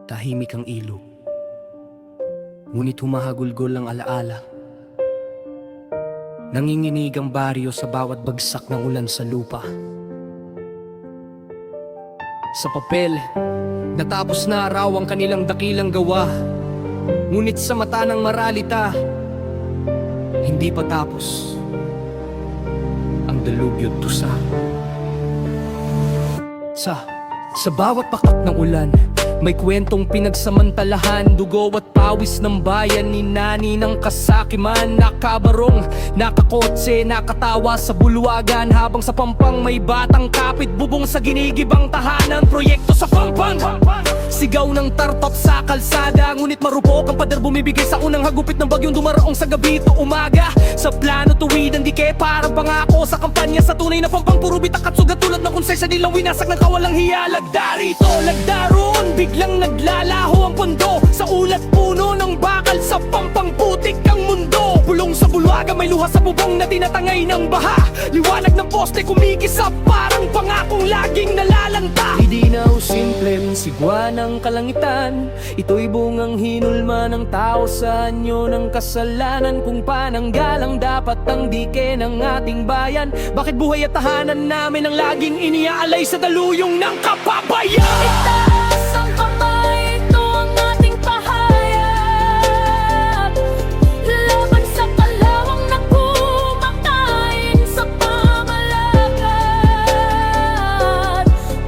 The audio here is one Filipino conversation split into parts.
Tahimik ang ilog, ngunit humahagulgol ang alaala. Nanginginig ang baryo sa bawat bagsak ng ulan sa lupa. Sa papel, natapos na raw ang kanilang dakilang gawa. Ngunit sa mata ng maralita, hindi pa tapos ang dalubyo't tusa. Sa bawat pakat ng ulan, may kwentong pinagsamantalahan. Dugo at pawis ng bayan ni Nani ng kasakiman. Nakabarong, nakakotse, nakatawa sa bulwagan. Habang sa Pampang may batang kapit bubong sa ginigibang tahanan. Proyekto sa Pampang, sigaw ng tartot sa kalsada. Ngunit marupok ang pader bumibigay sa unang hagupit ng bagyong dumaraong sa gabi to umaga. Sa plano tuwid ang dike parang pangako sa kampanya. Sa tunay na Pampang puro bitak at sugat tulad ng konsensya nilang winasak ng kawalang hiya. Lagda rito, lagda roon, biglang naglalaho ang pondo. Sa ulat puno ng bakal sa Pampang putik ang mundo. Bulong sa bulwaga may luha sa bubong na tinatangay ng baha. Liwanag ng poste kumikisap parang pangakong laging nalalanta. Hindi na simpleng sigwa ng kalangitan. Ito'y bungang hinulma ng tao sa anyo ng kasalanan. Kung pananggalang dapat ang dike ng ating bayan, bakit buhay at tahanan namin ang laging iniaalay sa daluyong ng kapabayan? Itaas ang kamay, ito ang ating pahayag laban sa kalawang na kumakain sa pamalakan.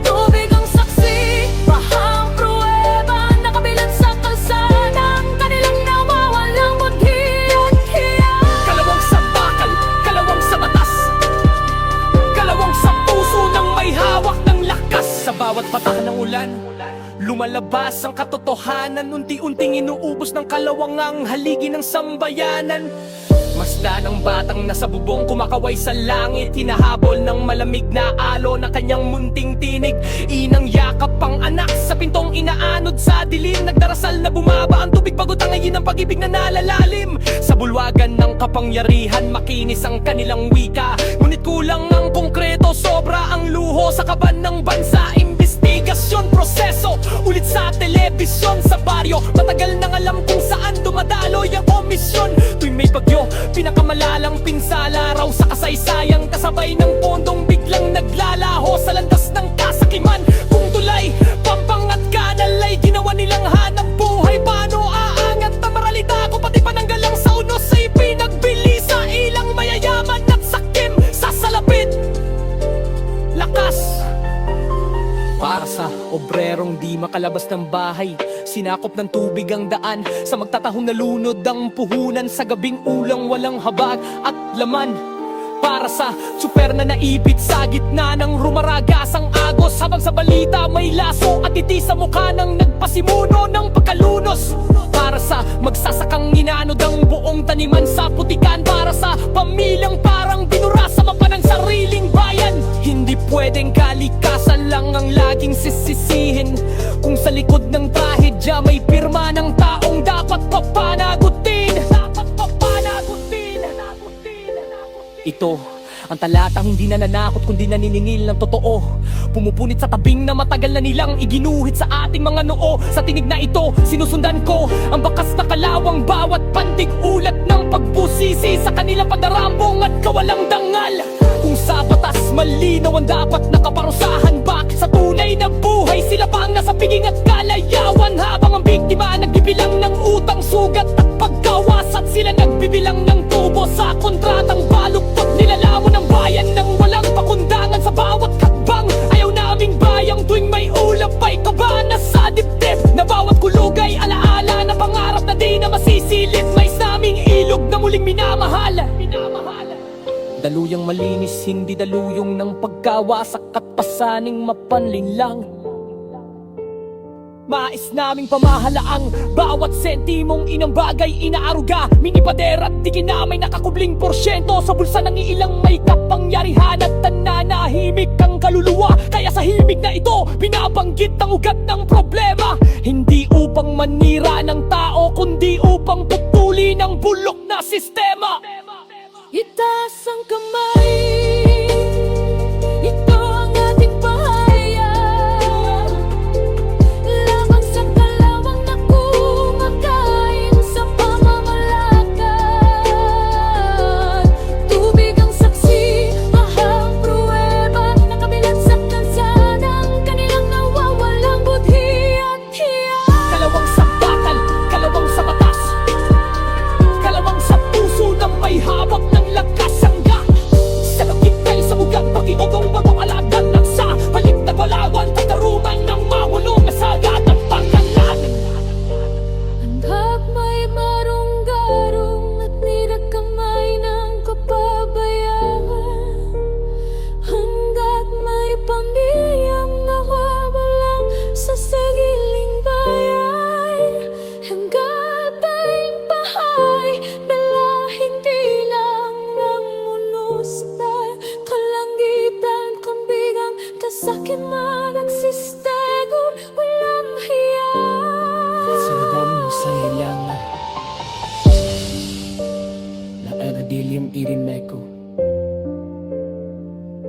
Tubig ang saksi, bahang pruweba, nakabilan sa kalsadang kanilang nawawalang budhi at hiya. Kalawang sa bakal, kalawang sa batas, kalawang sa puso ng may hawak ng lakas. Sa bawat patak ng ulan, lumalabas ang katotohanan. Unti-unting inuubos ng kalawang ang haligi ng sambayanan. Masdan ang batang nasa bubong kumakaway sa langit. Hinahabol ng malamig na alo na kanyang munting tinig. Inang yakap ang anak sa pintong inaanod sa dilim. Nagdarasal na bumaba ang tubig bago tangayin ang pag-ibig na nalalalim. Sa bulwagan ng kapangyarihan makinis ang kanilang wika. Ngunit kulang ang konkreto, sobra ang luho sa kaban ng bansa. Investigasyon, proseso, ulit sa telebisyon. Sa baryo, matagal nang alam kung saan dumadaloy ang komisyon. Tuwing may bagyo, pinakamalalang pinsala raw sa kasaysayang. Kasabay ng pondong biglang naglalaho sa landas ng kasakiman. Kung tulay, Pampang at kanal ay ginawa nilang hanap buhay. Paano aangat ang maralita kung pati pananggalang sa unos ay pinagbili sa ilang mayayaman at sakim sa salapit? Lakas para sa obrerong di makalabas ng bahay. Sinakop ng tubig ang daan. Sa magtatahong nalunod ang puhunan. Sa gabing ulang walang habag at laman. Para sa super na naipit sa gitna ng rumaragas ang agos. Habang sa balita may laso at iti sa mukha ng nagpasimuno ng pagkalunos. Para sa magsasakang inanod ang buong taniman sa putikan. Para sa pamilyang parang binura sa mapa ng sariling bayan. Hindi pwedeng kalikasan lang ang laging sisisihin. Kung sa likod ng trahedya may pirma ng taong dapat papanagutin. Ito ang talatang hindi nananakot kundi naniningil ng totoo. Pumupunit sa tabing na matagal na nilang iginuhit sa ating mga noo. Sa tinig na ito, sinusundan ko ang bakas na kalawang bawat pantig ulat ng pagbusisi sa kanilang padarambong at kawalang dangal. Kung sa batas malinaw ang dapat nakaparusahan, bakit sa tunay na buhay sila pa ang nasa piging at kalayawan? Habang ang biktima nagbibilang ng utang, sugat at pagkawas, at sila nagbibilang ng tubo sa kontratang baluktot. Nilalamon ang bayan ng walang pakundangan sa bawat hakbang. Ayaw naming bayang tuwing may ulap ay kaba na sa dibdib. Na bawat kulog ay alaala na pangarap na di na masisilip. Mais naming ilog na muling minamahal. Daluyang malinis, hindi daluyong ng pagkawasak at pasaning mapanlinlang. Mais naming pamahalaang bawat sentimong inang bagay inaaruga. Minipader at di kinamay nakakubling porsyento sa bulsa ng ilang may kapangyarihan at nananahimik ang kaluluwa. Kaya sa himig na ito, binabanggit ang ugat ng problema. Hindi upang manira ng tao, kundi upang putulin ang bulok na sistema. Itaas ang kamay, ito ang ating pahayag laban sa kalawang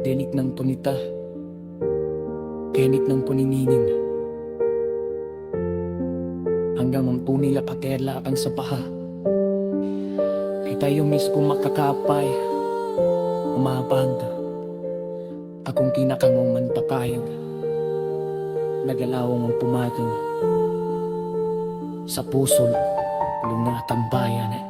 Denik ng tunita, kenit ng punininin. Hanggang ang punila patela ang sa paha. Kay tayo mismo makakapay, umabang. Akong kinakangong manpapayag, nagalawang ang pumatong. Sa pusol, lungatang bayan.